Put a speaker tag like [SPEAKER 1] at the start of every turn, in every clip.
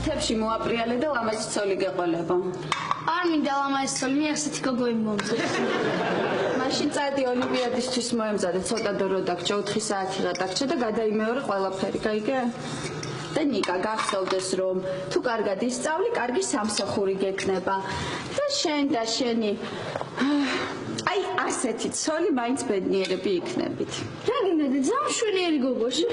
[SPEAKER 1] თებში მოაპრიალე და ლამაზი ცოლი გეყოლებო.
[SPEAKER 2] არ მინდა ლამაზი ცოლი, მე ასეთი გოგოები მომწონს.
[SPEAKER 1] მაშინ წადი ოლიმპიადისთვის მოემზადე, ცოტა დრო დაგჭა, 4 საათი გადაგჭა და გადაიმეორე ყველაფერი, გაიგე? და ნიკა გახსოვდეს რომ თუ კარგად ისწავლი, კარგი სამსახური გექნება. და შენ და შენი აი ასეთი ცოლი მაინც ბედნიერები იქნებით.
[SPEAKER 2] რა გინდა ძამშვენიერი გოგოში?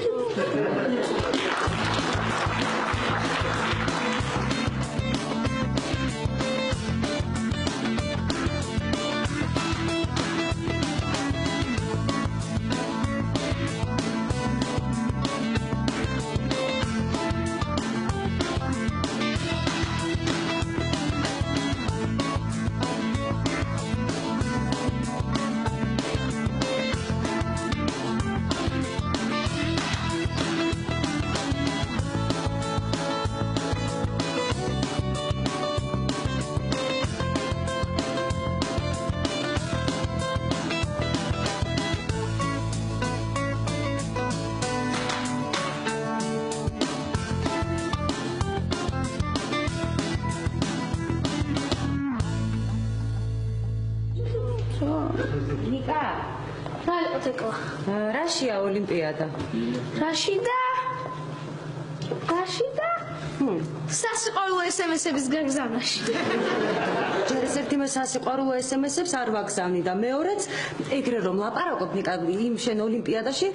[SPEAKER 3] რაშია ოლიმპიადა?
[SPEAKER 2] რაშიდა? სასიყვარულო SMS-ების გაგზავნაში.
[SPEAKER 3] ჯერ ერთიმე სასიყვარულო SMS-ებს არ ვაგზავნი და მეორეც ეგრე რომ ლაპარაკობ ნიკა იმ შენ ოლიმპიადაში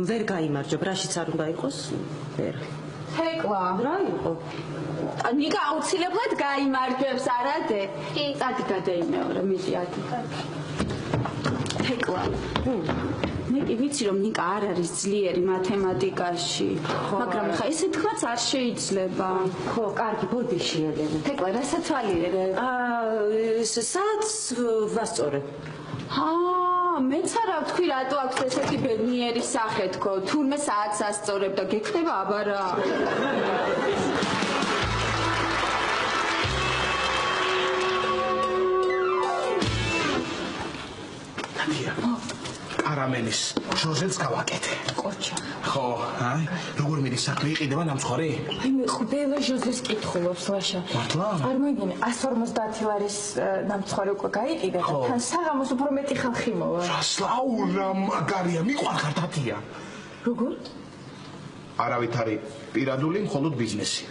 [SPEAKER 3] ვერ გაიმარჯვებ, რაშიც არ უნდა იყოს? ვერ.
[SPEAKER 1] თეკლა,
[SPEAKER 3] რა იყო?
[SPEAKER 1] ნიკა აუცილებლად გაიმარჯვებს, არადე? კი. წადი გადაიმეორე, მიდი ადი. თეკლა. მე კი ვიცი რომ ნიკა არ არის ძლიერი მათემატიკაში, მაგრამ ხა ესე თქვაც არ შეიძლება.
[SPEAKER 3] ხო, კარგი, ბოდიში ელენე.
[SPEAKER 1] თეკლა, რასაც ვალიერე?
[SPEAKER 3] საათს ვასწორებ.
[SPEAKER 1] მეც არა ვთქვი რატო აქვს ესეთი ბედნიერი სახე თქო, თურმე საათს ასწორებ და გექნება აბარა.
[SPEAKER 4] არამენის ჟოზეც გავაკეთე.
[SPEAKER 1] ყოჩა.
[SPEAKER 4] ხო, აი, როგორ მიდის საქმე იყიდება ნამცხვარი?
[SPEAKER 5] აი მე ყველა ჟოზეს კითხულობს ლაშა.
[SPEAKER 4] მართლა?
[SPEAKER 5] არ მოიგინე 150 ლარის ნამცხვარი უკვე გაიყიდა და თან საღამოს უფრო მეტი ხალხი მოვა.
[SPEAKER 4] რასლაურა მაგარია, მიყვარხარ თათია.
[SPEAKER 5] როგორ?
[SPEAKER 4] არავით არის პირადული, მხოლოდ ბიზნესი.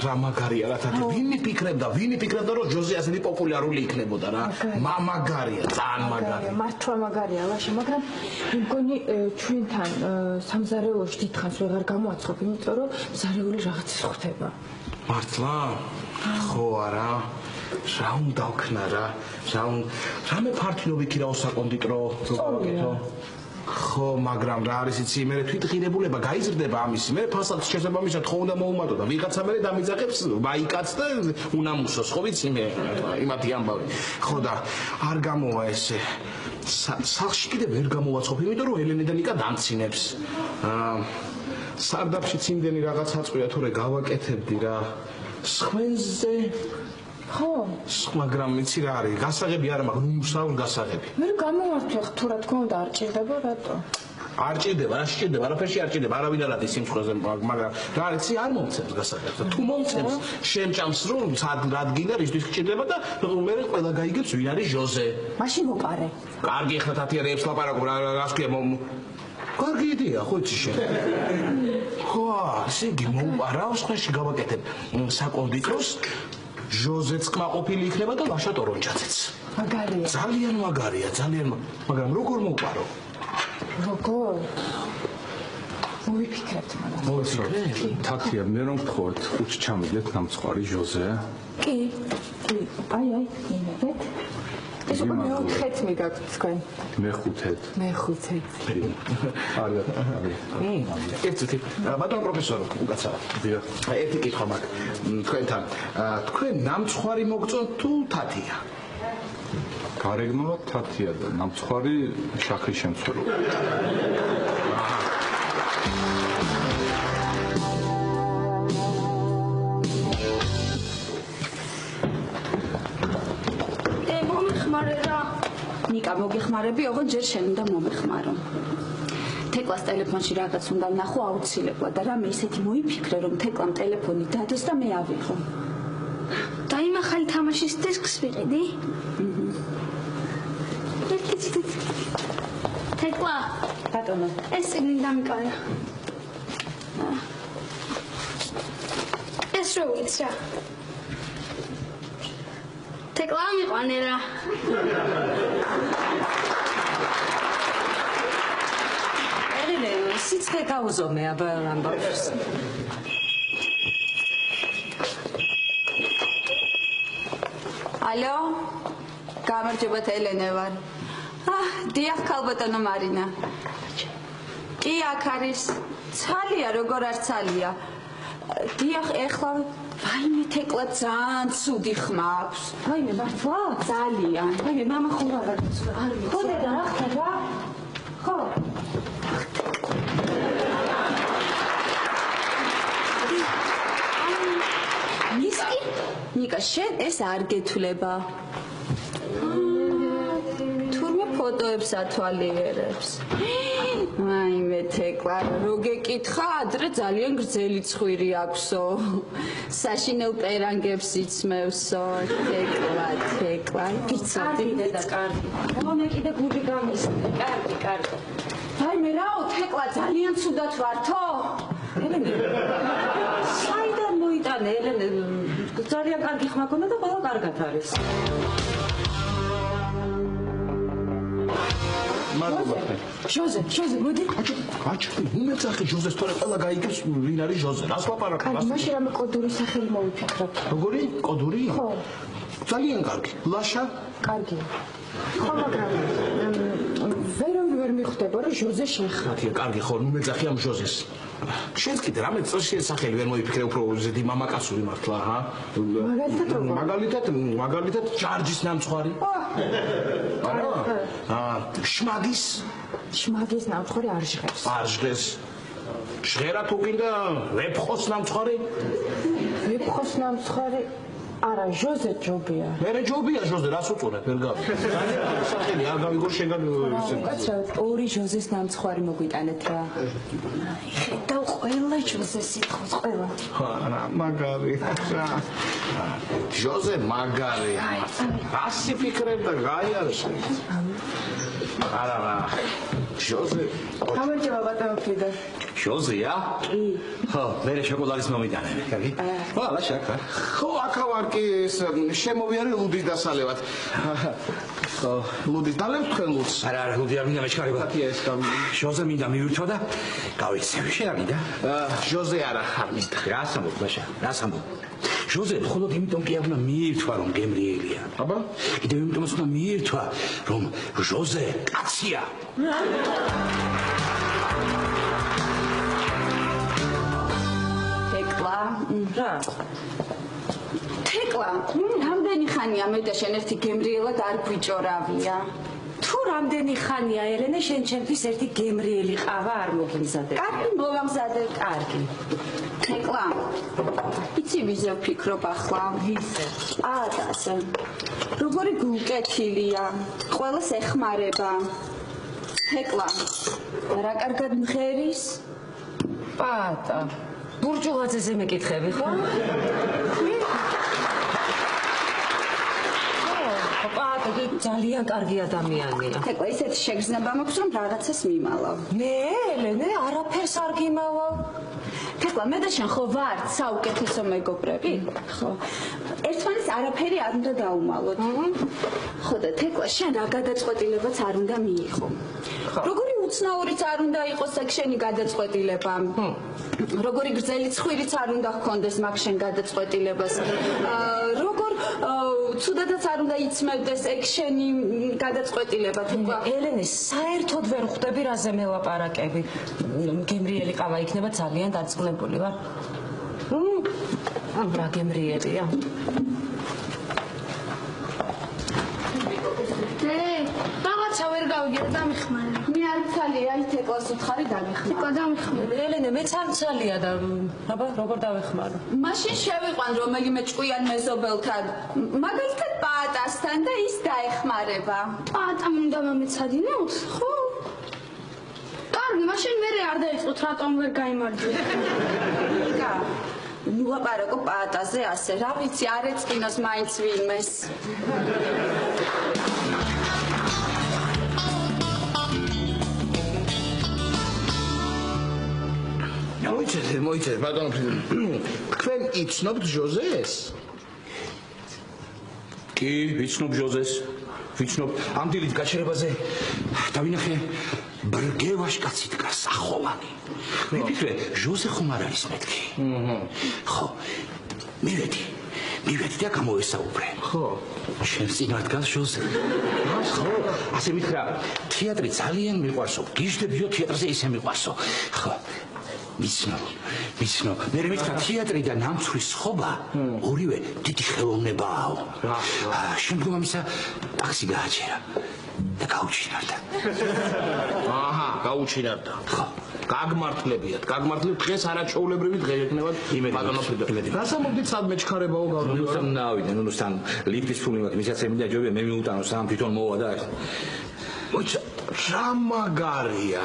[SPEAKER 4] რა მაგარია რა თათი, ვინი ფიქრებდა რომ ჟოზე ასეთი პოპულარული იქნებოდა რა. მაგარია, ძალიან მაგარია.
[SPEAKER 5] მართლა მაგარია ლაშა, მაგრამ მგონი ჩვენთან სამზარეულოში დიდხანს ვეღარ გამოაცხობ, იმიტომ რომ ზარეული რაღაცის ხდება.
[SPEAKER 4] მართლა? ხო არა. რა უნდა ვქნა რა? რამე ფართნობი კი რა საკონდიტრო გავაკეთო. ხო, მაგრამ რა არის იცი, მე თვითღირებულება გაიზრდება ამისი. მე ფასადს შესაბამისად ხო უნდა მოუმატო და ვიღაცა მე დამიძახებს ვაიკაც და უნამუსოს, ხო ვიცი მე იმათი ამბავი. ხო და არ გამოვა ესე. სახლში კიდე ვერ გამოვაცხობ, იმიტომ რომ ელენე და ნიკა დამცინებს. სარდაფშიც იმდენი რაღაც აწყვია თორე გავაკეთებდი რა. სხვენზე
[SPEAKER 5] ხო,
[SPEAKER 4] მაგრამ იცი რა არის, გასაღები არა, მაგრამ უმსავნ გასაღები.
[SPEAKER 5] მე გამოვართვე თუ რა თქმა უნდა არ ჭირდება რატო?
[SPEAKER 4] არ ჭირდება, რა შეჭირდება, არაფერში არ ჭირდება, არავინ არ არის სიმსხვერზე, მაგრამ რა არის, იცი არ მომცემს გასაღებს და თუ მომცემს, შენ ჭამს რომ რადგინა რისთვის გჭირდება და მე ყველა გაიგებს ვინ არის ჟოზე.
[SPEAKER 5] მაშინ მოპარე.
[SPEAKER 4] კარგი, ახლა თათია რეებს ლაპარაკობ, რას ქვია კარგი იდეა, ხო იცი შენ. ხო, ესე იგი მომპარა, სხვაში გავაკეთებ საკონდიტროს. ჟოზეც კმაყოფილი იქნება და ლაშა ტორონჯაციც.
[SPEAKER 5] მაგარია.
[SPEAKER 4] ძალიან მაგარია, მაგრამ როგორ მოვპარო?
[SPEAKER 5] როგორ? მოვიფიქრებთ მაგრამ.
[SPEAKER 6] მოვიფიქრეთ. თათია, მე რომ გთხოვთ, ხუთს ჩამიგდეთ ნამცხვარი ჟოზე.
[SPEAKER 5] კი. აი, იმედეთ. ეს უკვე მეოთხეთ მიგაქვთ თქვენ.
[SPEAKER 6] მეხუთეთ.
[SPEAKER 4] არა. ერთი ბატონ პროფესორი, უკაცა.
[SPEAKER 6] დიახ.
[SPEAKER 4] ერთი კითხვა მაქვს თქვენთან. თქვენ ნამცხვარი მოგწონთ თუ თათია?
[SPEAKER 6] გარეგნულად თათია და ნამცხვარი შაქრის შემცველი.
[SPEAKER 1] ნიკა მოგეხმარები, ოღონდ ჯერ შენ უნდა მომეხმარო. თეკლას ტელეფონში რაღაც უნდა ვნახო აუცილებლად და რამე ისეთი მოიფიქრე რომ თეკლამ ტელეფონი დადოს და მე ავიღო.
[SPEAKER 2] და იმ ახალი თამაშის დისკს ვიყიდი? თეკლა,
[SPEAKER 3] ბატონო,
[SPEAKER 2] ეს წიგნი დამიკარგა. ეს რო ვიცი რა. თეკლა მიყვანე რა.
[SPEAKER 3] ელენე, სიცხე გაუზომე აბა ამბავს.
[SPEAKER 1] ალო? გამარჯობათ ელენე ვარ. დიახ ქალბატონო მარინა. კი აქ არის. ცალია როგორ არ ცალია. დიახ ეხლა ვაიმე თეკლა ძალიან ცუდი ხმა აქვს.
[SPEAKER 3] ვაიმე მართლა?
[SPEAKER 1] ძალიან.
[SPEAKER 3] ვაიმე მამა ხომ არ ვიცი. ხო და რა ხდება? ხო.
[SPEAKER 1] ნიკა შენ ეს არ გეთვლება. თურმე ფოტოებს ათვალიერებს. აიმე თეკლა რო გეკითხა ადრე ძალიან გრძელი ცხვირი აქვსო. საშინელ პერანგებს იცმევსო. თეკლა გიცოდი
[SPEAKER 3] და კარგი. მოვნა კიდე გული გამისმე. კარგი.
[SPEAKER 1] აიმე რაო თეკლა ძალიან ცუდად ვართო?
[SPEAKER 3] ელენე. საიდან მოიტანე ელენე? ძალიან კარგი ხმა ქონდა და ყველა კარგად არის.
[SPEAKER 5] ჟოზე, მოდი.
[SPEAKER 4] გაჩი, უმეცახე ჟოზეს თორე ყველა გაიგებს ვინ არის ჟოზე. რას ვაპარაკობ?
[SPEAKER 5] კარგი, მაშინ რამე კოდური სახელი მოვიფიქრებ.
[SPEAKER 4] როგორი? კოდური?
[SPEAKER 5] ხო.
[SPEAKER 4] ძალიან კარგი. ლაშა?
[SPEAKER 5] კარგია. ხო, მაგრამ ვერ მიხვდება რომ ჟოზე შეხა.
[SPEAKER 4] მათია კარგი ხო, უმეცახე ამ ჟოზეს. შენს კიდე რამე წელს სახელი ვერ მოიფიქრე უფრო ზედი მამაკაცური მართლა, ჰა? მაგალითად ჯარჯის ნამცხვარი.
[SPEAKER 5] შმაგის ნამცხვარი არ ჟღერს.
[SPEAKER 4] არ ჟღერს. ჟღერა თუ კიდე ვეფხოს ნამცხვარი?
[SPEAKER 5] ვეფხოს ნამცხვარი არა, ჟოზე ჯობია.
[SPEAKER 4] მერე ჯობია ჟოზე, რას უწურებ, ვერ გავიგე. სახელი არ გავიგო შეგან
[SPEAKER 5] კაცრავთ, ორი ჟოზეს ნამცხვარი მოგვიტანეთ რა. ხედავ ყველა ჟოზეს სიტყვას, ყველა.
[SPEAKER 4] არა, მაგარი. ჟოზე მაგარი. რასი ფიქრებ და გაიარეს. არა. ჟოზე.
[SPEAKER 5] გამარჯობა ბატონო კიდე.
[SPEAKER 7] ჟოზეა? კი. ხო, მე შოკოლადის მომიტანე, კარგი? ხო, ლაშაკ.
[SPEAKER 4] ხო, აქა ვარ კი ეს შემოვიარე ლუდის დასალევად. ხო, ლუდის დალევ თქვენ ლუდს.
[SPEAKER 7] არა, ლუდი არ მინდა მეჩქარება.
[SPEAKER 4] ეს გამ
[SPEAKER 7] ჟოზე მინდა მივირთვა და გავიქცევი. შენ არ მინდა?
[SPEAKER 4] ჟოზე არა ხარ მინდა.
[SPEAKER 7] რას ამბობ, ლაშა? რას ამბობ? ჟოზე მხოლოდ იმიტომ კი არ უნდა მიირთვა, რომ გემრიელია.
[SPEAKER 4] აბა?
[SPEAKER 7] კიდევ იმიტომაც უნდა მიირთვა, რომ ჟოზე კაცია.
[SPEAKER 1] რა? თეკლა, რამდენი ხანია მე და შენ ერთი გემრიელად არ გვიჭორავია?
[SPEAKER 3] თუ რამდენი ხანია ელენე შენ ჩემთვის ერთი გემრიელი ყავა არ მოგიმზადებ?
[SPEAKER 1] კარგი, მოვამზადებ.
[SPEAKER 3] კარგი.
[SPEAKER 1] თეკლა, იცი ვიზე ვფიქრობ ახლა?
[SPEAKER 3] ვიზე?
[SPEAKER 1] პატასე. როგორი გულკეთილია, ყველას ეხმარება. თეკლა, რა კარგად მღერის?
[SPEAKER 3] პატა. ბურჯულაძეზე მეკითხები ხო? პატა ძალიან კარგი ადამიანია.
[SPEAKER 1] თეკლა, ისეთი შეგრძნება მაქვს რომ რაღაცას მიმალავ.
[SPEAKER 3] მე ელენე არაფერს არ გიმალავ.
[SPEAKER 1] თეკლა, მე და შენ ხო ვართ საუკეთესო მეგობრები? ხო. ერთმანეთს არაფერი არ უნდა დაუმალოთ. ხო და თეკლა, შენ რა გადაწყვეტილებაც არ უნდა მიიღო. როგორი უცნაურიც არ უნდა იყოს აქ შენი გადაწყვეტილება. როგორი გრძელი ცხვირიც არ უნდა ჰქონდეს მაგ შენ გადაწყვეტილებას. როგორ ცუდადაც არ უნდა იცმევდეს ეგ შენი გადაწყვეტილება. თქო,
[SPEAKER 3] ელენე, საერთოდ ვერ ხვდები რაზე მელაპარაკები. გემრიელი ყავა იქნება ძალიან დაწყლებული ვარ. რა გემრიელია?
[SPEAKER 2] რაღაცა ვერ გავიგე და დამიხმარე.
[SPEAKER 1] მე არ ცალია ის თეკლას უთხარი დამიხმარე.
[SPEAKER 2] თეკლა დამიხმარე.
[SPEAKER 3] ელენე, მეც არ ცალია და აბა როგორ დავეხმარო?
[SPEAKER 1] მაშინ შევიყვან რომელიმე ჭკვიან მეზობელთან, მაგალითად პატასთან და ის დაეხმარება.
[SPEAKER 2] პატა მინდა მომეცადინოთ?
[SPEAKER 1] ხო.
[SPEAKER 2] კარგი, მაშინ მე არ დაიწყოთ რატომ ვერ გაიმარჯვე.
[SPEAKER 1] ნიკა, ნუ ლაპარაკო პაატაზე ასე, რა ვიცი, არ ეწყინოს მაინც ვინმეს.
[SPEAKER 4] მოიცეთ, ბატონო ფრიდრიხ. თქვენ იცნობთ ჟოზეს?
[SPEAKER 7] კი, ვიცნობ ჟოზეს. ვიცნობ ამ დილით გაჩერებაზე დავინახე ბრგევაში კაცი დგა სახოვანი. მიფიქრე, ჟოზე ხომ არ არის მეთქი. ხო. მივედი და გამოვესაუბრე. ხო. შენ წინათ დგას ჟოზე. ხო. ასე მითხრა, თეატრი ძალიან მიყვარსო. გიждდებიო თეატრზე ისე მიყვარსო. ხო. მიცნო. მე მითხრა თეატრი და ნამცხვრის ხობა ორივე დიდი ხელოვნებაა. შემდგომ ამისა ტაქსი გააჩერა და გაუჩინარდა.
[SPEAKER 4] აჰა, გაუჩინარდა. ხო. გაგმართლებიათ დღეს არაჩვეულებრივი დღე ექნებათ ბატონო ფრიდრიხ. გასამოგდით სადმე ჩქარებაო გავდივარ.
[SPEAKER 7] ნავიდე, სთან ლიფტის ფული მაქვს, მისაც ემიდა ჯობია მე მიუტანო სამ თვითონ მოვა და
[SPEAKER 4] მოიცა რა მაგარია.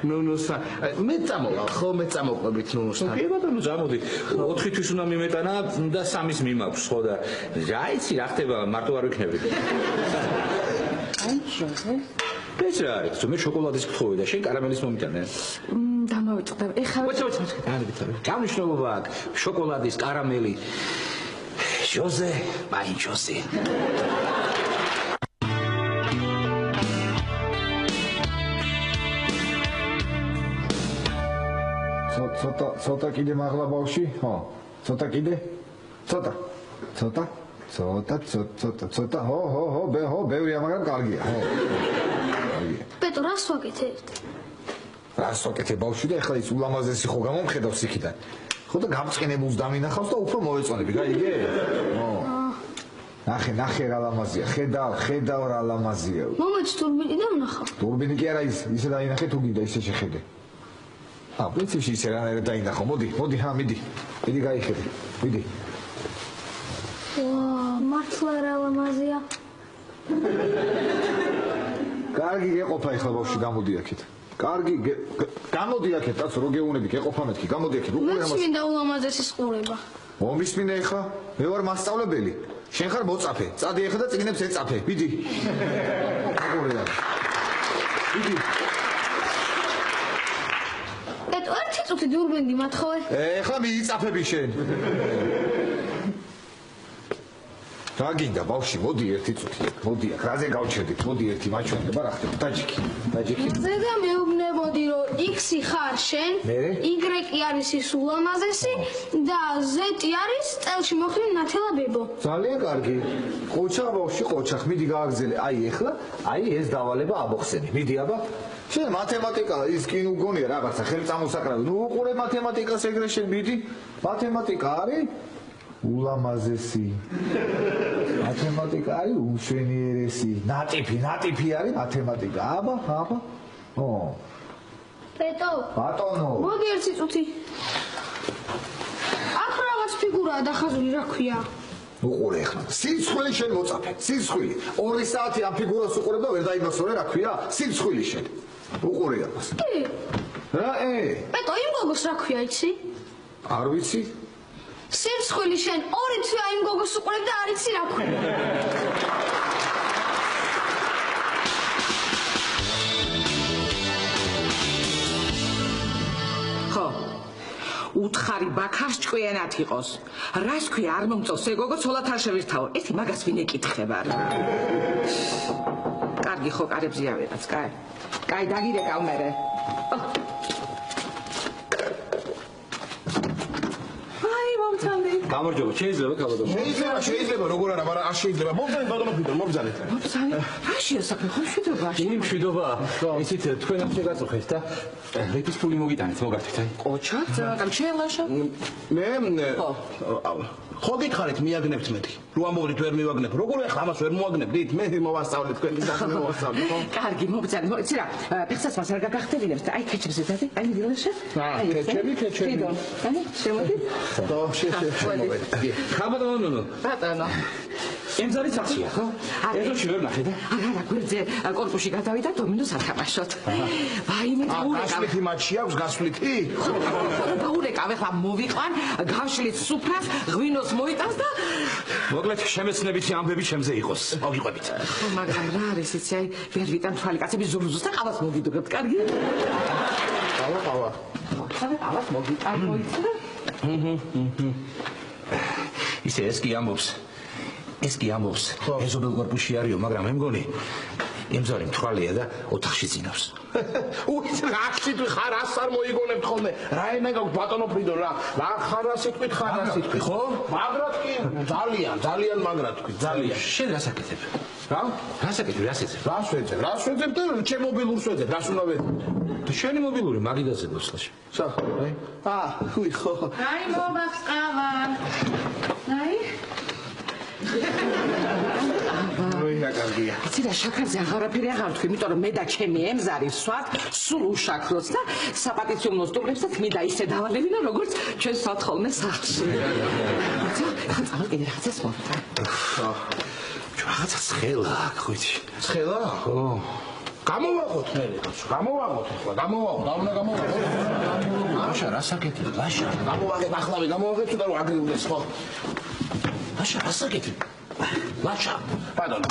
[SPEAKER 4] ნუნუსთან. მე წამოვალ, ხო მე წამოყვებით ნუნუსთან.
[SPEAKER 7] კი ბატონო, წამოდი. 4 თვის უნდა მიმეტანა და 3-ის მიმაქვს, ხო და რა იცი რა ხდება, მარტო არ ვიქნები.
[SPEAKER 5] აი ჟოზე.
[SPEAKER 7] ეს რა არის? მე შოკოლადის გთხოვე და შენ კარამელის მომიტანე.
[SPEAKER 5] დამოვიწყდა. ეხლა
[SPEAKER 7] გამნიშნულობა აქვს შოკოლადის, კარამელი. ჟოზე, მაინ ჟოზე.
[SPEAKER 8] ცოტა კიდე მაღლა ბავში? ხო. ცოტა კიდე? ცოტა. ხო, ბევრია, მაგრამ კარგია, ხო.
[SPEAKER 2] პეტო, რას ვაკეთებთ?
[SPEAKER 8] რას ვაკეთებ ბავშვი და ეხლა ის ულამაზესი ხო გამომხედავს იქიდან. ხო და გამწყინებულს დამინახავს და უფრო მოეწონები, გაიგე? ხო. ნახე რა ლამაზია, ხედავ რა ლამაზია.
[SPEAKER 2] მომეც თურბინი და ვნახავ.
[SPEAKER 8] თურბინი კი არა ისე დაინახე თუ გინდა ისე შეხედე. პრინციპში ისე რანაირად დაინახო. მოდი, მიდი გაიხედე. მიდი.
[SPEAKER 2] მართლა რა ლამაზია.
[SPEAKER 8] კარგი გეყოფა ეხლა ბავშვი, გამოდი აქეთ. კარგი, გამოდი აქეთ, კაცო, რო გეუნები, გეყოფა მეთქი, გამოდი აქეთ.
[SPEAKER 2] მე მინდა ულამაზესი ყურება.
[SPEAKER 8] მომისმინე ეხლა, მე ვარ მასწავლებელი. შენ ხარ მოწაფე. წადი ეხლა და წიგნებს ეწაფე. მიდი. უყურე. მიდი.
[SPEAKER 2] ერთი წუთი დურბინდი მათხოვე.
[SPEAKER 8] ეხლა მიიწაფები შენ. რა გინდა ბავში, მოდი ერთი წუთი. მოდი აქ, რაზე გავჩერდით? მოდი ერთი მაჩვენდება რა ხდება? დაჯიკი.
[SPEAKER 2] ზედა მეუბნებოდი რომ X-ი ხარ შენ, Y-ი არის ის ულამაზესი და Z-ი არის წელში მოხდენ ნათელა ბებო.
[SPEAKER 8] ძალიან კარგი. ყოჩა ბავში, ყოჩახ, მიდი გააგზელე. აი ეხლა, ეს დავალება ამოხსენი. მიდი აბა. შენ მათემატიკა ის კი ნუ გონია რაღაცა ხელწამოსაკრავი. ნუ უყურე მათემატიკას ეგრე შენ მიდი. მათემატიკა არის ულამაზესი. მათემატიკა არის უშვენიერესი. ნატიფი არის მათემატიკა. აბა. ო.
[SPEAKER 2] პეტო.
[SPEAKER 8] ბატონო.
[SPEAKER 2] მოდი ერთი წუთი. აქ რაღაც ფიგურაა დახაზული, რა ქვია?
[SPEAKER 8] უყურე ახლა. სიცხვილი შენ მოწაფე. სიცხვილი. 2 საათი ამ ფიგურას უყურებ და ვერ დაიმასწორე რა ქვია? სიცხვილი შენ. უყურე ამას. რა
[SPEAKER 2] პეტო, იმ გოგოს რა ქვია იცი?
[SPEAKER 8] არ ვიცი.
[SPEAKER 2] სიცხვილი შენ 2 თვე იმ გოგოს უყურებ და არ იცი რა ქვია.
[SPEAKER 9] ხო. უთხარი ბაქას ჭკვიანად იყოს. რას ქვია არ მომწონს ეგოგო ცოლად არ შევირთავო. ეთი მაგას ვინ ეკითხება რა. კარგი ხო კარებზე ავიღაც, კაი დაგირეკავ მერე. აი მომწონდი.
[SPEAKER 7] გამარჯობა, შეიძლება ქალბატონო.
[SPEAKER 4] შეიძლება, როგორ არა, მაგრამ არ შეიძლება. მომწონდი ბატონო ფრიდრიხ, მომგზავნეთ.
[SPEAKER 9] რაშია საქმე, ხო მშვიდობაში?
[SPEAKER 7] იმ მშვიდობა. იცით, თქვენ ამ შეგაწუხეთ და ლეფის ფული მოგიტანეთ, მოგართეთ, აი.
[SPEAKER 9] ყოჩა, ძალიან შეელაშა.
[SPEAKER 4] მე ხო გითხარით მიაგნებთ მეთქი. რო ამოვლით ვერ მივაგნებ. როგორ ახლა ამას ვერ მოვაგნებდით? მე მოვასწავლეთ თქვენი საქმე მოვასწავლეთ, ხო?
[SPEAKER 9] კარგი, მომწონდი. იცი რა, ფეხსას მას არ გაგახდებინებს და აი ქეჩებზე დადი, აი დილაშა.
[SPEAKER 4] აი, ქეჩები.
[SPEAKER 9] აი, შემოდი.
[SPEAKER 4] და შე.
[SPEAKER 7] ქალბატონო.
[SPEAKER 9] ბატონო.
[SPEAKER 7] ემზარის ახსია, ხო? ეზოში ვერ ნახე და.
[SPEAKER 9] არა, გვერდზე კორპუსში გადავიდა დომინოს ათამაშოთ. ვაიმე,
[SPEAKER 4] გასვლითი მატჩი აქვს, გასვლითი?
[SPEAKER 9] დაურეკავ, ეხლა მოვიყვან, გავშლით სუფრას, ღვინოს მოიტანს და
[SPEAKER 7] მოკლედ შემეცნებითი ამბები ჩემზე იყოს. მოგიყვებით.
[SPEAKER 9] ხო, მაგრამ რა არის იცი, აი, ვერ ვიტან თვალი კაცები ზურზუს და ყავას მოგიდუღებთ, კარგი?
[SPEAKER 4] ყავა.
[SPEAKER 9] ყავას მოგიტან, მოიცა?
[SPEAKER 7] ისე ეს კი ამბობს. ეზობელ კორპუსში არისო, მაგრამ მე მგონი ემზარი მთვალია და ოთახში წინავს.
[SPEAKER 4] უიც რაში თუ ხარ ას არ მოიგონებთ ხოლმე. რა ენა გაქვს ბატონო ფრიდო რა ხარ ასე თქვით,
[SPEAKER 7] ხო?
[SPEAKER 4] მაგრად კი ძალიან მაგრად თქვით, ძალიან.
[SPEAKER 7] შენ რას აკეთებ?
[SPEAKER 4] რა?
[SPEAKER 7] რას აკეთებ?
[SPEAKER 4] რას ვეძებ და ჩემ მობილურს ვეძებ, რას უნდა ვეძებ?
[SPEAKER 7] თუ შენი მობილური მაგიდაზე გოსლაში.
[SPEAKER 4] სახო, აი. უი ხო.
[SPEAKER 9] აი, მომაქვს ყავა. აი.
[SPEAKER 4] ოი, რა კარგია.
[SPEAKER 9] იცი რა, შაქარზე აღარაფერი აღარ თქვი, იმიტომ რომ მე და ჩემი ემზარი ვსვათ, სულ უშაქროს და საპატიციო სტუმრებსაც მინდა ისე დავალებინა, როგორც ჩვენ ვსვათ ხოლმე სახლში. იცი, ახლა კიდე რაღაცას მოვიდა.
[SPEAKER 7] რაღაცა ცხელა აქვს, ხვიცი.
[SPEAKER 4] ცხელა?
[SPEAKER 7] ხო.
[SPEAKER 4] გამოვაღოთ მე, გამოვაღოთ ახლა, გამოვაღოთ.
[SPEAKER 7] ლაშა, რას აკეთებ? ლაშა.
[SPEAKER 4] გამოვაღეთ ახლავე, გამოვაღეთ და რომ აგრიულდეს ხო?
[SPEAKER 7] ლაშა, რას აკეთებ? ლაშა.
[SPEAKER 4] ბატონო.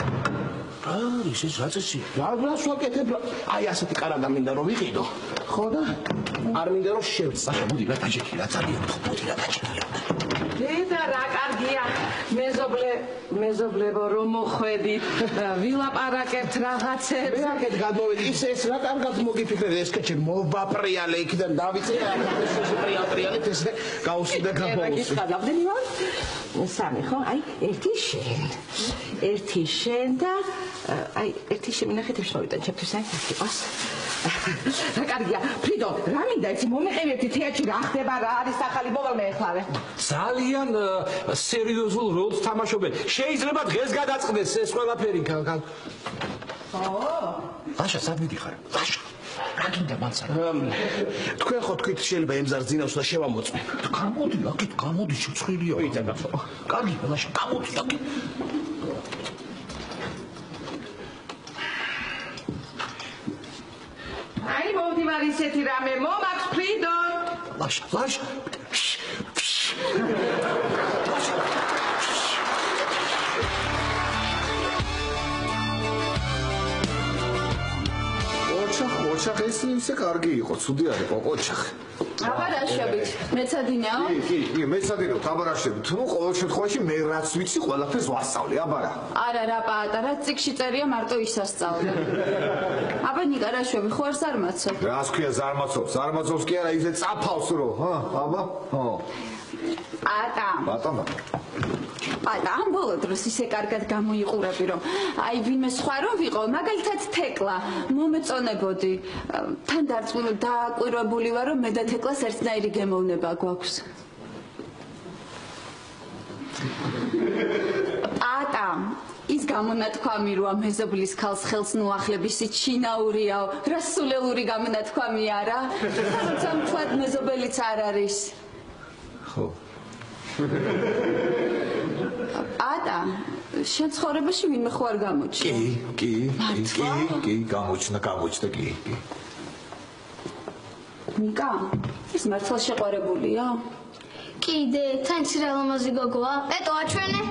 [SPEAKER 7] ის რაცესი?
[SPEAKER 4] რას ვაკეთებ? აი ასეთი კარადა მინდა რომ ვიყიდო. ხო და? არ მინდა რომ შევწა.
[SPEAKER 7] მოდი რა დაჭიქი რა ძალიან მოდი რა დაჭიქი.
[SPEAKER 9] დედა რა კარგია. მეზობლებო რომ მოხვედით, ვილაპარაკებთ რაღაცებს.
[SPEAKER 4] მე აქეთ გადმოვედი, ეს რა კარგად მოგიფიქრეთ, ეს კეჩი მოვაპრიალე იქიდან დავიწე, ეს პრიალეთ ეს გაუსვიდა გამოუსვი.
[SPEAKER 9] გადავდენი ვარ? სამი ხო? აი, ერთი შენ და აი, ერთი შემინახეთ შევიდან ჩემთვის აი, იყოს. რა კარგია. ფრიდო, რა მინდა იცი მომეყევებდი თეატრში რა ხდება, რა არის ახალი მოვალმე ეხლავე.
[SPEAKER 7] ძალიან სერიოზულ როლს თამაშობენ. შეიძლება დღეს გადაწყდეს ეს ყველაფერი. ლაშა, სად მიდიხარ? ლაშა. რა გინდა მანცა?
[SPEAKER 4] თქვენ ხო თქვით შეიძლება ემზარს ძინავს და შევამოწმენ.
[SPEAKER 7] გამოდი, აქეთ გამოდი, შეცხრილია. კარგი, ლაშა, გამოდი, აქეთ.
[SPEAKER 9] აი, მოვდივარ ისეთი რამე, მომაქვს ფრიდო.
[SPEAKER 7] ლაშა.
[SPEAKER 8] ოჩახ ეს ისე კარგი იყო, ცუდი არის ოჩახ.
[SPEAKER 1] აბარაშებით, მეცადინეო?
[SPEAKER 8] კი, მეცადინეო, აბარაშებით. თუ ყოველ შემთხვევაში მე რაც ვიცი, ყველაფერს ვასწავლე, აბარა.
[SPEAKER 1] არა, რა პაატარა, წიგში წერია მარტო ისასწავლე. აბა ნიკარაშვები, ხო არ ზარმაცობ?
[SPEAKER 8] რას ქვია ზარმაცობს? ზარმაცობს კი არა, ისე წაფავს რო, ჰა? აბა? ხო.
[SPEAKER 1] პატა, ამ ბოლო დროს ისე კარგად გამოიყურები, რომ აი ვინმე სხვა რომ ვიყო, მაგალითად თეკლა, მომეწონებოდი. თან დააკვირვებული ვარ, რომ მე და თეკლას ერთნაირი გემოვნება გვაქვს. პატა, ის გამონათქვამი როა მეზობლის ქალს ხელს ნუახლებისი ჩინაურიაო, რა სულელური გამონათქვამი არა? თუმცა მთლად მეზობელიც არ არის.
[SPEAKER 8] ხო.
[SPEAKER 1] პატა, შენ ცხოვრებაში ვინმე ხო არ გამოჩნდა?
[SPEAKER 8] კი, გამოჩნდა კი.
[SPEAKER 1] ნიკა, ის მართლა შეყვარებულია?
[SPEAKER 2] კიდე, თან ცირალამაზი გოგოა. ეტო აჩვენე.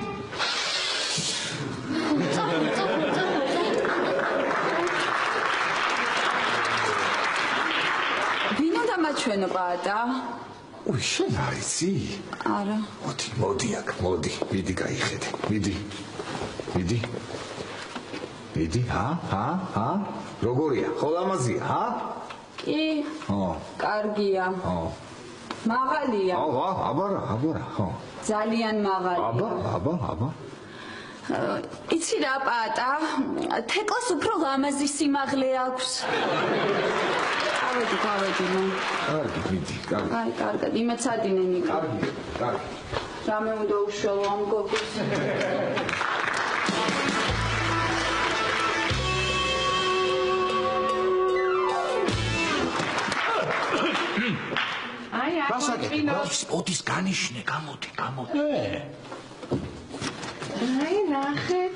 [SPEAKER 1] ვინ უნდა მაჩვენო პატა?
[SPEAKER 8] უი, შენ არ იცი?
[SPEAKER 1] არა.
[SPEAKER 8] მოდი აქ, მოდი, მიდი გაიხედე, მიდი, ჰა? როგორია, ხო ლამაზია, ჰა?
[SPEAKER 1] კი.
[SPEAKER 8] ხო.
[SPEAKER 1] კარგია.
[SPEAKER 8] ხო.
[SPEAKER 1] მაღალია.
[SPEAKER 8] აბარა, ხო.
[SPEAKER 1] ძალიან მაღალია.
[SPEAKER 8] აბა.
[SPEAKER 1] იცი რა პატა, თეკლას უფრო ლამაზი სიმაღლე აქვს. გავედი.
[SPEAKER 8] კარგი, მიდი, კარგი.
[SPEAKER 1] აი, კარგად, იმეცადინე ნიკა.
[SPEAKER 8] კარგი.
[SPEAKER 1] რამე უნდა უშველო ამ გოგოს.
[SPEAKER 7] ოდის განიშნე, გამოდი.
[SPEAKER 9] აი, ნახეთ.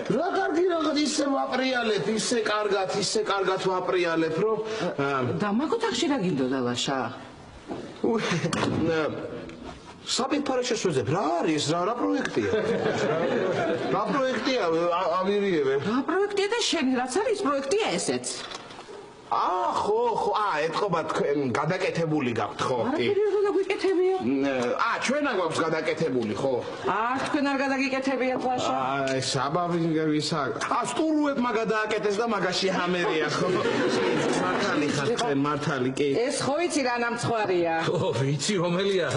[SPEAKER 4] რა კარგი რაღაც ისე ვაპრიალებ, ისე კარგად ვაპრიალებ, რომ
[SPEAKER 9] და მაგ ოთახში რა გინდოდა ლაშა?
[SPEAKER 4] საბიტ ფარაშესვეძებ, რა არის, რა პროექტია? რა პროექტია, ავირიევე?
[SPEAKER 9] რა პროექტია და შენი რაც არის პროექტია ესეც?
[SPEAKER 4] ხო, ეთყობა თქვენ გადაკეთებული გაქვთ, ხო?
[SPEAKER 9] არაფერი რა გვიკეთებია?
[SPEAKER 4] ჩვენა გვაქვს გადაკეთებული, ხო?
[SPEAKER 9] თქვენ არ გადაგიკეთებიათ ლაშა?
[SPEAKER 4] საბავინგებისა. სტურუებმა გადააკეთეს და მაგაში ჰამერია, ხო? მართალი ხარ თქვენ, მართალი, კი.
[SPEAKER 9] ეს ხო იცი რა ნამცხვარია?
[SPEAKER 7] ვიცი რომელია?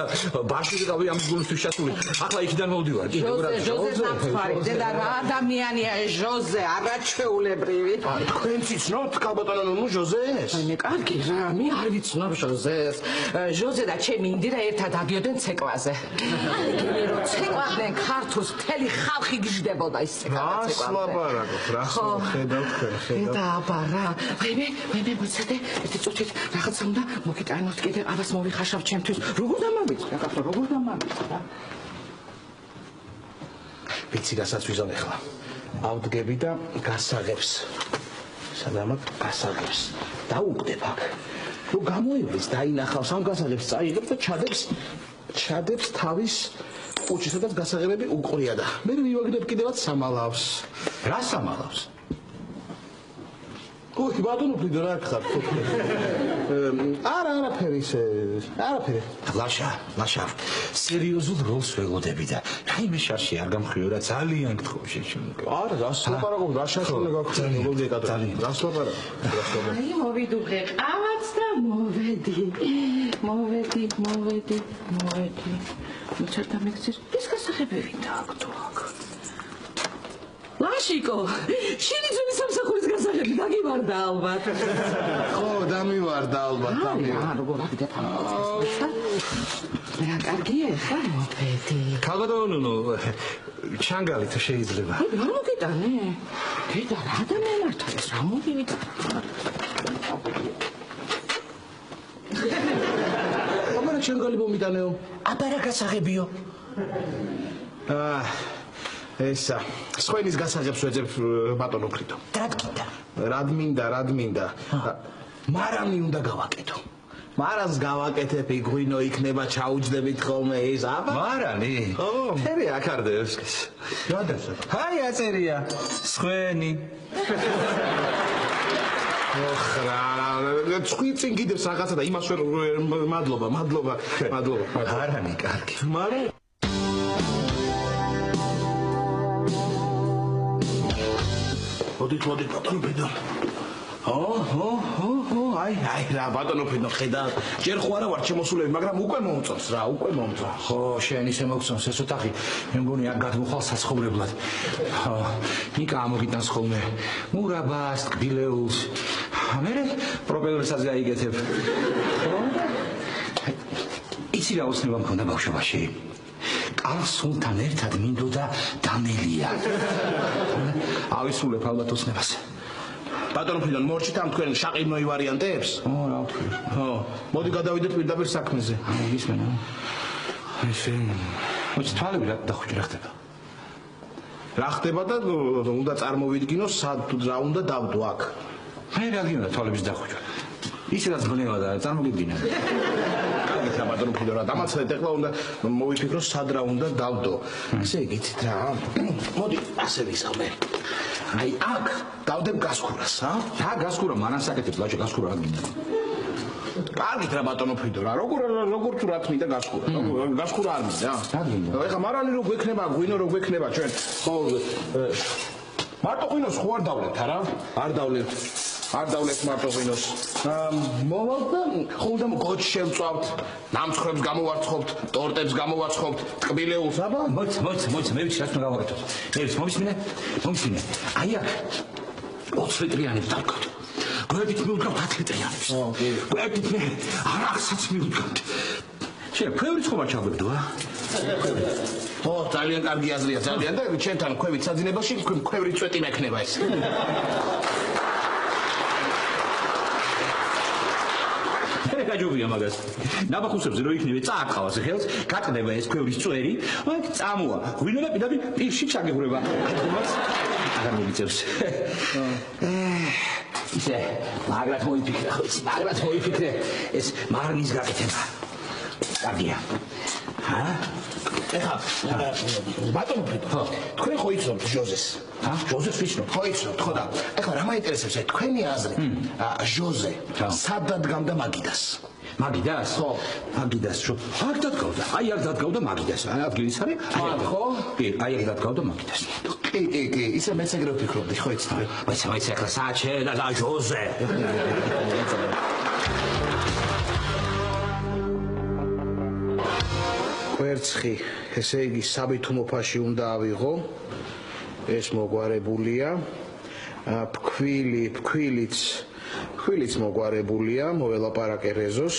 [SPEAKER 7] ბაშური ყავი ამ გულისთვის ჩასული. ახლა იქიდან მოვდივარ.
[SPEAKER 9] ჟოზე ნამცხვარი, დედა რა ადამიანია ეს ჟოზე, არაჩვეულებრივი.
[SPEAKER 4] თქვენ ციცნობთ კალბატონო ჟოზეს?
[SPEAKER 9] მე კარგი რა, მე არ ვიცნობ ჟოზეს. ჟოზე და ჩემი ინდირა ერთად დადიოდნენ ცეკვაზე. რო ცეკვავდნენ ქართულს, მთელი ხალხი გიждდებოდა ის ცეკვაზე.
[SPEAKER 4] რას ლაპარაკობ, რას ხედავ თქვენ, ხედავ.
[SPEAKER 9] და აბა რა, მე მოცადე, ერთი წუთით რაღაცა უნდა მოგიტანოთ კიდე, აბას მოვიხაშავ ჩემთვის. როგორ დამამიწრა, როგორ დამამიწრა?
[SPEAKER 4] ვიცი რასაც ვიზონ ახლა. ავდგები და გასაღებს. სადამაკ გასაღებს. დაუკვდებ აქ. რო გამოივლის, დაინახავს ამ გასაღებს, წაიღებს და ჩადებს თავის კუჭი, სადაც გასაღებები უყრია და მე მივაგდებ კიდევაც სამალავს.
[SPEAKER 7] რა სამალავს?
[SPEAKER 4] ოი, ბატონო ფიდო რა ხარ? არაფერი.
[SPEAKER 7] ლაშა, სერიოზულ როლს ველოდები და რაიმე შარში არ გამხვიო რა, ძალიან გთხოვ შეშინო.
[SPEAKER 4] არა, რას ლაპარაკობ, რა შარში უნდა გავხდე, როგორ ეკადრე? რას ლაპარაკობ?
[SPEAKER 9] აი, მოვიდუღე ყავაც და მოვედი. მოწერდა მეგზის, ის გასაღებები დააგდო აქ. ლაშიკო, შენი ძველი სამსახურის გასაღები დაგივარდა ალბათ.
[SPEAKER 4] ხო, დამივარდა ალბათ.
[SPEAKER 9] როგორ აგდებ ამას? რა კარგია ხა მოვედი.
[SPEAKER 7] კალბატონო, ჩანგალი თუ შეიძლება.
[SPEAKER 9] რა მოგიტანე? დედა რა დამემართა ეს რა მოგივიდა?
[SPEAKER 4] აბა რა ჩანგალი მომიტანეო?
[SPEAKER 7] აბა რა გასაღებიო?
[SPEAKER 4] ესა, სხვენის გასაღებს ვეძებ ბატონო ფრიდო. რად მინდა. მარანი უნდა გავაკეთო. მარანს გავაკეთებ, იგვინო იქნება ჩაუჯდებით ხოლმე ეს აბა.
[SPEAKER 7] მარანი?
[SPEAKER 4] ხო.
[SPEAKER 7] ფერი აკარდებს.
[SPEAKER 4] გადასა.
[SPEAKER 7] აი აწერია. სხვენი.
[SPEAKER 4] ოხრა, წვიწინ კიდევს რაღაცა და იმას ვერ მადლობა.
[SPEAKER 7] მარანი კარგი.
[SPEAKER 4] მარა მოდით ბატონო ფრიდო. აი რა ბატონო ფრიდო ხედა. ჯერ ხო არა ვარ შემოსულები, მაგრამ უკვე მომწონს.
[SPEAKER 7] ხო, შენ ისე მოგწონს ეს ოთახი. მე მგონი არ გადმოხვალ საცხოვრებლად. ნიკა ამოგიტანს ხოლმე მურაბას, კბილეულს. მე პროპელერსაც გაიგეთებ. იცი რა ოცნება მქონდა ბავშვობაში? კალსონთან ერთად მინდოდა დანელია. ავისრულებ ალბათ ოცნებას.
[SPEAKER 4] ბატონო ფრიდო, მორჩით ამ თქვენ შაყირნოი ვარიანტებს?
[SPEAKER 7] რა ვთქვი?
[SPEAKER 4] ხო, მოდი გადავიდეთ პირდაპირ საქმეზე.
[SPEAKER 7] ისმენა. ესე მოდი თვალები რა ხდება?
[SPEAKER 4] რა ხდება და უნდა წარმოვიდგინოს სად რა უნდა დავდო აქ.
[SPEAKER 7] მე რა გინდა თვალების დახუჭვა. ისედაც გონევა და წარმოგიდგინე.
[SPEAKER 4] კარგით რა ბატონო ფრიდო, რა დამაცადეთ, ახლა უნდა მოვიფიქროს სად რა უნდა დავდო. ესე იგით რა. მოდი ასე ვისწავლე. აი აქ დავდებ გასქურას,
[SPEAKER 7] რა გასქურა, მანას აკეთებ, ლაჭა გასქურა რა გინდა?
[SPEAKER 4] კარგით რა ბატონო ფრიდო, რა როგორ თუ რა თმიდა გასქურა. გასქურა არ მინდა.
[SPEAKER 7] რა გინდა?
[SPEAKER 4] ეხლა მარანი რო გვექნება, გვინო რო გვექნება ჩვენ. ხო მარტო ღვინოს ხო არ დავლეთ, არა? არ დავლეთ მარტო ღვინოს. მოვალ და ხოლმე გოჩ შევწავთ, ნამცხრებს გამოვარცხობთ, ტორტებს გამოვარცხობთ, ტკბილეულს, აბა?
[SPEAKER 7] მოიც, მე ვიცი რაც უნდა გავაკეთო. მე ვიცი, მომისმინე. აი აქ 20 ლიტრიანებს დავკავთ. გვერდით მივდგავთ 10 ლიტრიანებს. გვერდით მე არახსაც მივდგავთ. შენ ქვევრი ხომ არ ჩაგვებდო,
[SPEAKER 4] ხო, ძალიან კარგი აზრია, ძალიან და ჩვენთან ქვევით საძინებელში ქვევრი წვეტი მექნება ეს.
[SPEAKER 7] გაჯობია მაგას. ნაბახუსებზე რო იქნები წააყავს ხელს, გატდება ეს ქვევრის წვერი, აქ წამოა. ღვინო და პირდაპირ პირში ჩაგეღრება. ამას აღარ მოგიწევს. ისე მაგრად მოიფიქრე, ხო იცი, მაგრად მოიფიქრე ეს მარნის გაკეთება. კარგია. ეხლა ბატონო ფრიდო, თქვენ ხო იცნობთ ჟოზეს? ჟოზეს ვიცნობ, ხო იცნობთ, ხო და ეხლა რა მაინტერესებს თქვენი აზრით? ჟოზე სად დადგამდა მაგიდას? მაგიდას? ხო, მაგიდას რო აქ დადგავდა, აი აქ დადგავდა მაგიდას. ადგილის არის? ხო? კი, აი აქ დადგავდა მაგიდას. კი, ისე მეც ეგრე ვფიქრობდი, ხო იცით? բայց ეხლა საჩე და ჟოზე. კვერცხი, ესე იგი საბითო მოფაში უნდა ავიღო. ეს მოგვარებულია. ფქვილიც მოგვარებულია, მოველაპარაკე რეზოს.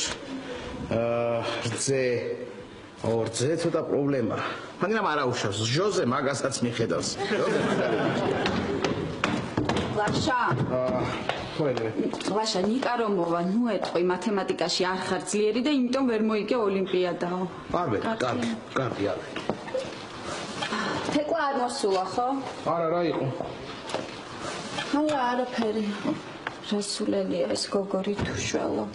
[SPEAKER 7] რძე ცოტა პრობლემა. მაგრამ არა უშავს, ჟოზე მაგასაც მიხედავს.
[SPEAKER 1] ლაშა.
[SPEAKER 4] ხოერე.
[SPEAKER 1] ლაშა, ნიკა რომ მოვა, ნუ ეტყვი, მათემატიკაში არ ხარ ძლიერი და იმიტომ ვერ მოიგე ოლიმპიადაო.
[SPEAKER 4] კარგი.
[SPEAKER 1] თეკლა არ მოსულა, ხო?
[SPEAKER 4] არა, რა იყო?
[SPEAKER 1] არაფერი. რასულელია ეს გოგორი თუ შველო.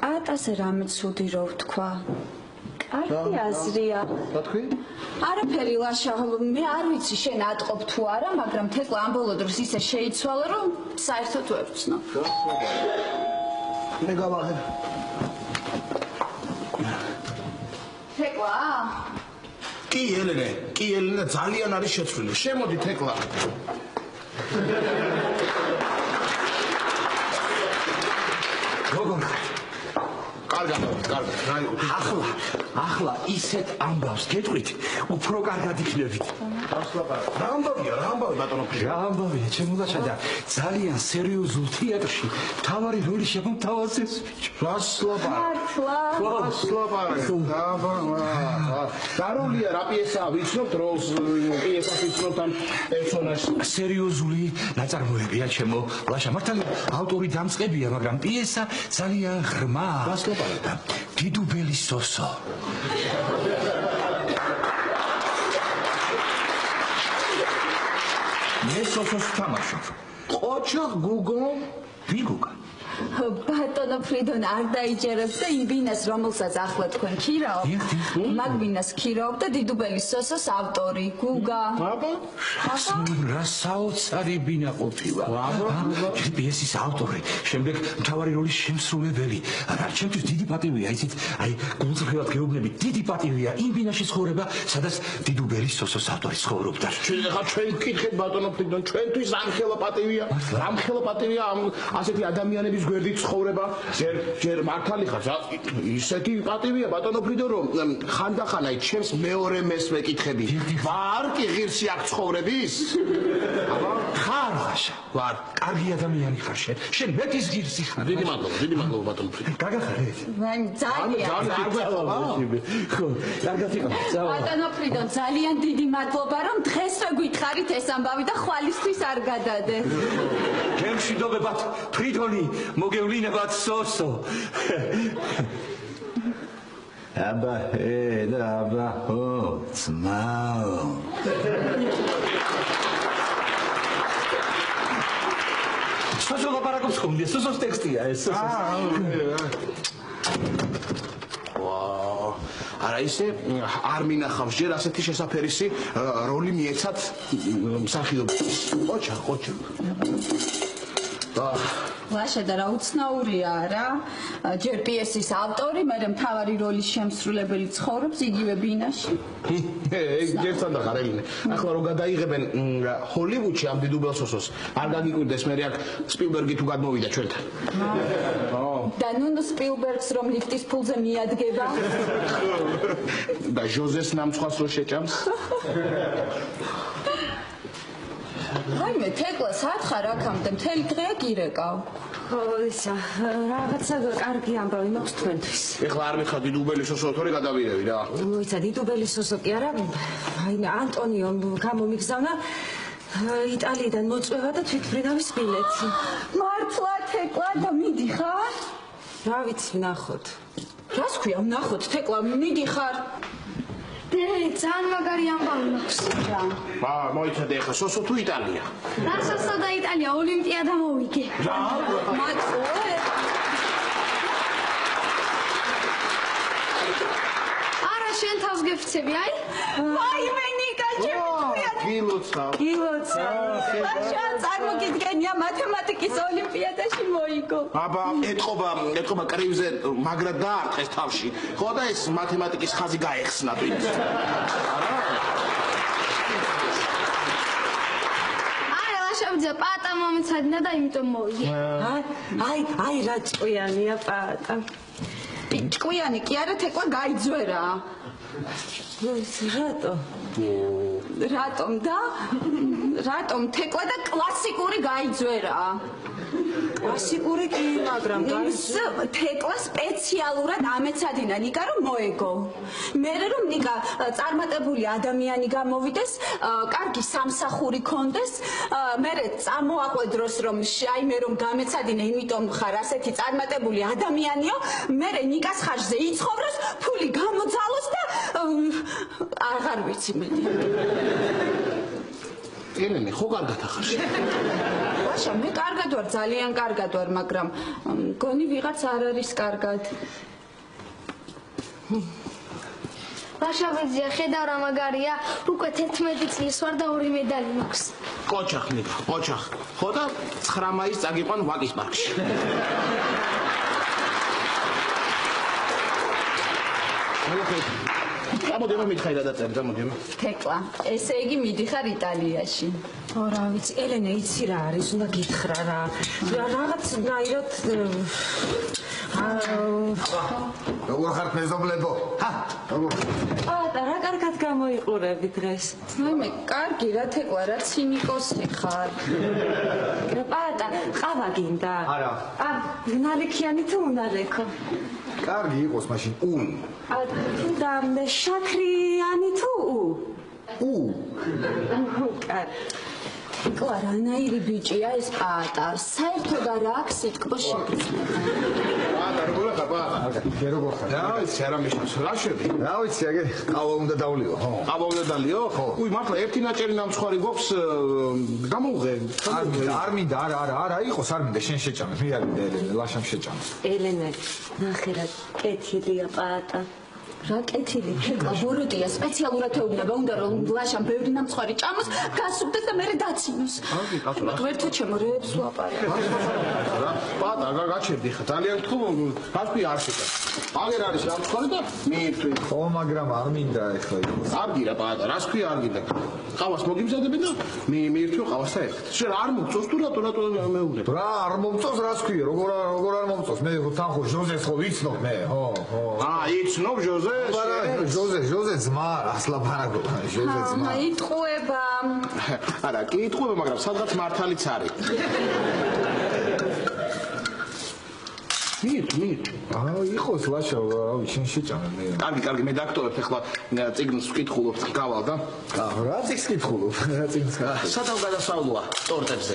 [SPEAKER 1] ატაზე რამე ცუდი რო ვთქვა. კარგი აზრია.
[SPEAKER 4] რა თქვი?
[SPEAKER 1] არაფერი ლაშა, მე არ ვიცი შენ ატყობ თუ არა, მაგრამ თეკლა ამ ბოლო დროს ისე შეიცვალა, რომ საერთოდ ვერ ვცნო.
[SPEAKER 4] მე გავაღებ.
[SPEAKER 1] თეკლა?
[SPEAKER 4] კი ელენე ძალიან არის შეცვლილი. შემოდი თეკლა. როგორ კარგად. ახლა ისეთ ამბავს გეტყვით, უფრო კარგად იქნებით. რა ამბავია ბატონო ფრიდო?
[SPEAKER 7] რა ამბავია, ჩემო ლაშა და ძალიან სერიოზულ თეატრში მთავარი როლი შემოთავაზეს ეს ბიჭო.
[SPEAKER 4] დარულია რა პიესაა, ვიცნობთ როლს, პიესას ვიცნობთ ამ პერსონაჟს.
[SPEAKER 7] სერიოზული ნაწარმოებია ჩემო ლაშა, მართალია ავტორი დამწყებია, მაგრამ პიესა ძალიან ღრმა. დიდუბელი სოსო. მე სოსოს თამაშობ.
[SPEAKER 4] ყოჩაღ გუგო,
[SPEAKER 7] ვიგუგა.
[SPEAKER 1] ბატონო ფრიდონ არ დაიჯერებს და იმ ბინას რომელსაც ახლა თქვენ ქირაობ, მაგ ბინას ქირაობ და დიდუბელი სოსოს ავტორი გუგა.
[SPEAKER 7] რა საოცარი ბინა ყოფილა. პიესის ავტორი, შემდეგ მთავარი როლის შემსრულებელი. რა ჩემთვის დიდი პატივია, იცით? აი, გულწრფელად გეუბნები, დიდი პატივია იმ ბინაში ცხოვრება, სადაც დიდუბელი სოსოს ავტორი ცხოვრობდა.
[SPEAKER 4] ჩვენ ვკითხეთ ბატონო ფრიდონ, ჩვენთვის ამხელა პატივია. ამხელა პატივია ასეთი ადამიანების გვერდით ცხოვრება. ჯერ მართალი ხარ, ისეთი პატივია ბატონო ფრიდო, რომ ხანდახან აი ჩემს მეორე მეს მეკითხები. ვარ კი ღირსი აქ ცხოვრების?
[SPEAKER 7] ხარ ლაშა. ვარ, კარგი ადამიანი ხარ შენ. შენ მეტის ღირსი ხარ.
[SPEAKER 4] დიდი მადლობა ბატონო ფრიდო.
[SPEAKER 7] გაგახარეთ?
[SPEAKER 1] მან ძალიან.
[SPEAKER 7] ხო, კარგად იყო.
[SPEAKER 1] ბატონო ფრიდონ, ძალიან დიდი მადლობა, რომ დღეს რა გითხარით ეს ამბავი და ხვალისთვის არ გადადე.
[SPEAKER 7] გემშვიდობებათ ფრიდონი, მოგევლინებათ სოსო. აბა, ძმაო. სოსო ლაპარაკობს ხომ? სოსოს ტექსტია ეს.
[SPEAKER 4] არა ისე არ მინახავს ჯერ ასეთი შესაფერისი როლი მიეცათ მსახიობს. ყოჩა.
[SPEAKER 1] ლაშა და რა უცნაურია რა. ჯერ პიესის ავტორი, მე მთავარი როლის შემსრულებელი ცხოვრობს იგივე ბინაში.
[SPEAKER 4] ეგ ჯერთან და ხარელინე. ახლა რო გადაიღებენ ჰოლივუდში ამ დიდუბელ სოსოს, არ გაგიკვირდეს მე აქ სპილბერგი თუ გადმოვიდა ჩვენთან.
[SPEAKER 1] და ნუნო სპილბერგს რომ ლიფტის ფულზე მიადგება.
[SPEAKER 4] და ჟოზეს ნამცხვას რო შეჭამს.
[SPEAKER 1] აი მე თეკლა სათხარ აქამდე მთელი დღეა გირეკავ.
[SPEAKER 3] ხო, ისა, რაღაცა კარგი ამბავი მაქვს თქვენთვის.
[SPEAKER 4] ეხლა არ მიხარ დიდუბელი სოსო თორე გადავირევი რა.
[SPEAKER 3] ისა, დიდუბელი სოსო კი არა, აი ანტონიო გამომიგზავნა იტალიიდან მოწვევა და თვითმფრინავის ბილეთი.
[SPEAKER 1] მართლა თეკლა და მიდიხარ?
[SPEAKER 3] რა ვიცი ვნახოთ.
[SPEAKER 1] რას ქვია ვნახოთ თეკლა მიდიხარ
[SPEAKER 2] დე ძალიან მაგარი ამბავი მაქვს.
[SPEAKER 4] ბა მოიცადე ახლა სოსო თუ იტალია
[SPEAKER 2] რა სოსო და იტალია ოლიმპიადა მოვიგე.
[SPEAKER 4] რა
[SPEAKER 1] მაწუე
[SPEAKER 2] არა შენ თავს გეფიცები აი.
[SPEAKER 1] ვაიმე ნიკა ჩემი
[SPEAKER 4] გილოცა
[SPEAKER 1] ბაშა წარმოგიდგენია მათემატიკის ოლიმპიადაში მოიგო.
[SPEAKER 4] აბა ეთყობა კრივზე მაგრად დაარტყეს თავში ხო და ეს მათემატიკის ხაზი გაეხსნა თვითონ
[SPEAKER 2] არა ლაშაბიძე პატა მომეცადინა და იმიტომ მოვიგე.
[SPEAKER 3] აი რა ჭკვიანია პატა.
[SPEAKER 1] ჭკვიანი კი არა თეკლა გაიძვერა. რატომ თეკლა და კლასიკური გაიძვერა.
[SPEAKER 3] კლასიკური კი მაგრამ
[SPEAKER 1] თეკლა სპეციალურად ამეცადინა ნიკა რომ მოეგო. მერე რომ ნიკა წარმატებული ადამიანი გამოვიდეს, კარგი სამსახური ქონდეს, მერე წამოაყვედროს რომ შაიმე რომ გამეცადინე, იმიტომ ხარ ასეთი წარმატებული ადამიანიო, მერე ნიკას ხარჯზე იცხოვროს, ფული გამოძალოს და აღარ ვიცი მე.
[SPEAKER 4] ელენე ხო კარგად ახარში
[SPEAKER 1] ბაშა მე კარგად ვარ ძალიან კარგად ვარ მაგრამ მგონი ვიღაც არ არის კარგად.
[SPEAKER 2] ლაშაბიძე ხედავ რა მაგარია უკვე 11 წლის ვარ და 2 მედალი მაქვს.
[SPEAKER 4] კოჩახ ნიკა კოჩახ ხო და 9 მაისს წაგიყვან ვაკის პარკში ამოდი მითხარი რა დაწერე ამოდი
[SPEAKER 1] თეკლა ესე იგი მიდიხარ იტალიაში.
[SPEAKER 3] ო რა ვიცი ელენე იცი რა არის უნდა გითხრა რა რაღაცნაირად
[SPEAKER 8] როგორ ხარ მეზობლებო?
[SPEAKER 3] პატა რა კარგად გამოიყურები დღეს.
[SPEAKER 1] მე კარგი რა თეკლა რა ცინიკოსი ხარ.
[SPEAKER 3] პატა ყავა გინდა?
[SPEAKER 8] არა.
[SPEAKER 3] ნალექიანი თუ უნალექო?
[SPEAKER 8] კარგი იყოს მაშინ
[SPEAKER 3] და შაქრიანი თუ
[SPEAKER 1] თეკლა რანაირი ბიჭია ეს პატა საერთოდ არ აქვს სიტყვა შეგრძნება.
[SPEAKER 4] პატა როგორ ხარ პატა
[SPEAKER 8] როგორ ხარ?
[SPEAKER 4] რა ვიცი არა მიშავს რა შედი
[SPEAKER 8] რა ვიცი აგე ყავა უნდა დავლიო ხო?
[SPEAKER 4] ყავა უნდა დალიო? უი მართლა ერთი ნაჭერი ნამსხვარი გვაქვს გამოვღე
[SPEAKER 8] არ მინდა არა იყოს არ მინდა შენ შეჭამე მე არ მინდა ელენე ლაშამ შეჭამე.
[SPEAKER 3] ელენე ნახე რა კეთილია პატა.
[SPEAKER 1] რა კეთილი თეკლა ბოროტია სპეციალურად ეუბნება უნდა რომ ლაშამ ბევრი ნამსხვარი ჭამოს გასუქდეს და მერე დაცინოს. გვერდო ჩემო რეებს ვაპარებ.
[SPEAKER 4] პატა გაჩერდი ხა ძალიან გთხოვ გასპი არ შეკა აგერ არის ნამსხვარი და მიირთვი
[SPEAKER 8] ხო მაგრამ არ მინდა ეხლა იყოს.
[SPEAKER 4] არ გირა პატა რას ქვია არ გინდა ყავას მოგიმზადებენ და მიირთვი ყავასთან ერთად შენ არ მოგწოს თუ რატო მეუბნებ
[SPEAKER 8] რა არ მომწოს რას ქვია როგორ არ მომწოს მე თან ხო ჟოზეს ხო ვიცნობ მე ხო
[SPEAKER 4] იცნობ ჟოზე
[SPEAKER 8] ჟოზე ძმა ასლაბარაგო ჟოზე ძმა
[SPEAKER 1] იტყუება
[SPEAKER 4] არა კი იტყუება მაგრამ სადღაც მართალიც არის მიირთ
[SPEAKER 8] იყოს ლაშა რავი შენ შეჭამე მე
[SPEAKER 4] კარგი მე დაქტოვებ ახლა წიგნს ვკითხულობ გავალ და
[SPEAKER 8] რა წიგნს ვკითხულობ რა წიგნს
[SPEAKER 4] სადავ გადასავლოა ტორტებზე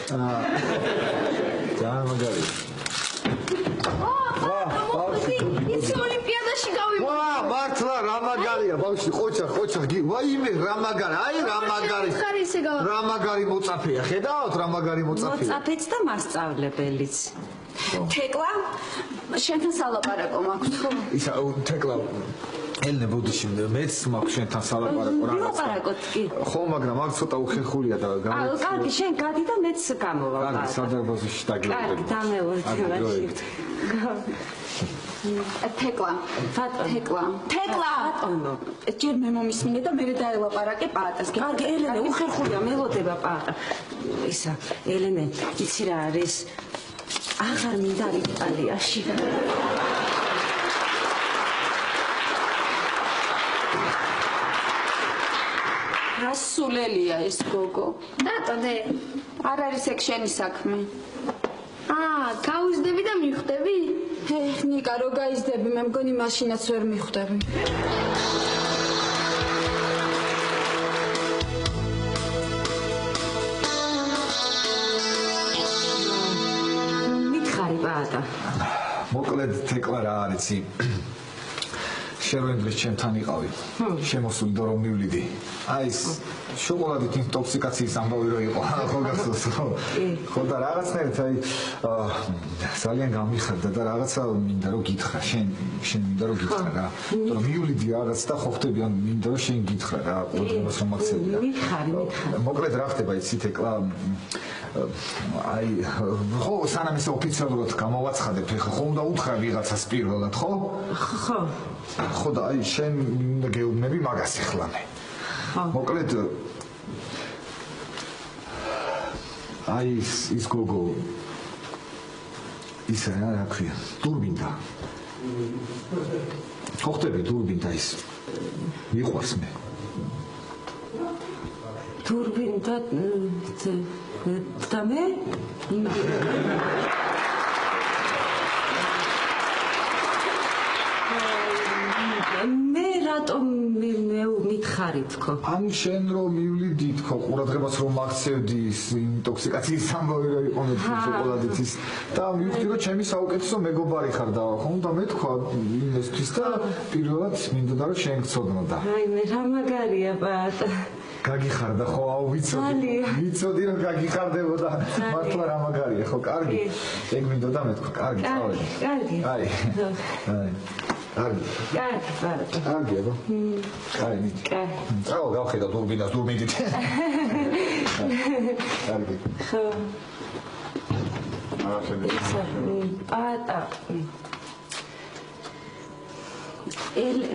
[SPEAKER 8] ძალიან მაგარია
[SPEAKER 2] ის ოლიმპიადაში გავიმარჯვე.
[SPEAKER 8] მართლა რა მაგარია ბავშვი ყოჩა ვაიმე რა მაგარი აი რა მაგარი მოწაფეა ხედავთ რა მაგარი მოწაფეა
[SPEAKER 3] მოწაფეც და მასწავლებელიც
[SPEAKER 1] თეკლა შენთან სალაპარაკო მაქვს ხო
[SPEAKER 8] ისა თეკლა ელენე ბუდიში მეც მაქვს შენთან სალაპარაკო რაღაც
[SPEAKER 3] ლაპარაკოთ კი
[SPEAKER 8] ხო მაგრამ აქ ცოტა უხერხულია და
[SPEAKER 3] კარგი შენ გადი და მეც გამოვა
[SPEAKER 8] კარგი სადარბაზოში დაგიყვები
[SPEAKER 3] კარგი დამეორდი მაშინ
[SPEAKER 1] თეკლა
[SPEAKER 3] ბატონო
[SPEAKER 1] ჯერ მე მომისმინე და მერე დაელაპარაკე პატას
[SPEAKER 3] კარგი ელენე უხერხულია მელოდება პატა ისა ელენე იცი რა არის აღარ მინდა იტალიაში
[SPEAKER 1] რასულელია ეს გოგო
[SPEAKER 2] დატოდე
[SPEAKER 1] არ არის ეგ შენი საქმე
[SPEAKER 2] გავიზდები და მიხვდები
[SPEAKER 1] ნიკა რო გაიზდები მე მგონი მაშინაც ვერ მიხვდები
[SPEAKER 3] მითხარი პატა
[SPEAKER 8] მოკლედ თეკლა რა არის იცი შევენდლის ჩემთან იყავი შემოსული და რომ მივლიდი აი ეს შოკოლადით ინტოქსიკაციის ამბავი რო იყო ხო გახსოვს ხო და რაღაცნაირად აი ძალიან გამიხარდა და რაღაცა მინდა რომ გითხრა შენ მინდა რომ გითხრა რა რომ მივლიდი რაღაც და ხო ხტები ან მინდა რომ შენ გითხრა რა ყოველდღიურად რომ აქცევი რა
[SPEAKER 3] მითხარი
[SPEAKER 8] მოკლედ რა ხდება იცი თეკლა აი ხო სანამ ეს ოფიციალურად გამოვაცხადებ ხა ხომ და უთხრა ვიღაცას პირველად ხო ხო და აი შენ მინდა გეუბნები მაგას ეხლამე მოკლედ აი ის გოგო ისა რა ქვია დურბინდა ხო ხტები დურბინდა ის მიყვარს მე
[SPEAKER 3] დურბინდა და მე მე რატომ მითხარი თქო
[SPEAKER 8] ან შენ რომ მივლიდი თქო ყურადღებას რომ აქცევდი ის ინტოქსიკაციის ამბავი რო იყო მე შოკოლადით ის და მივხვდი რომ ჩემი საუკეთესო მეგობარი ხარ და ხომ და მე თქვა იმისთვის და პირველად მინდოდა რომ შენ გწოდნოდა
[SPEAKER 3] აი მე რა მაგარია ბატა
[SPEAKER 8] გაგიხარდა ხო აუ ვიცოდი რომ გაგიხარდებოდა მართლა რა მაგარია ხო კარგი ეგ მინდოდა მე თქვა კარგი წავედი
[SPEAKER 3] კარგი
[SPEAKER 8] აი კარგი
[SPEAKER 3] ბატა
[SPEAKER 8] კარგი აბა კარგი წავა გავხედა დურბინას დურბინით კარგი
[SPEAKER 3] ხო
[SPEAKER 8] ახლა
[SPEAKER 3] ბატა ელე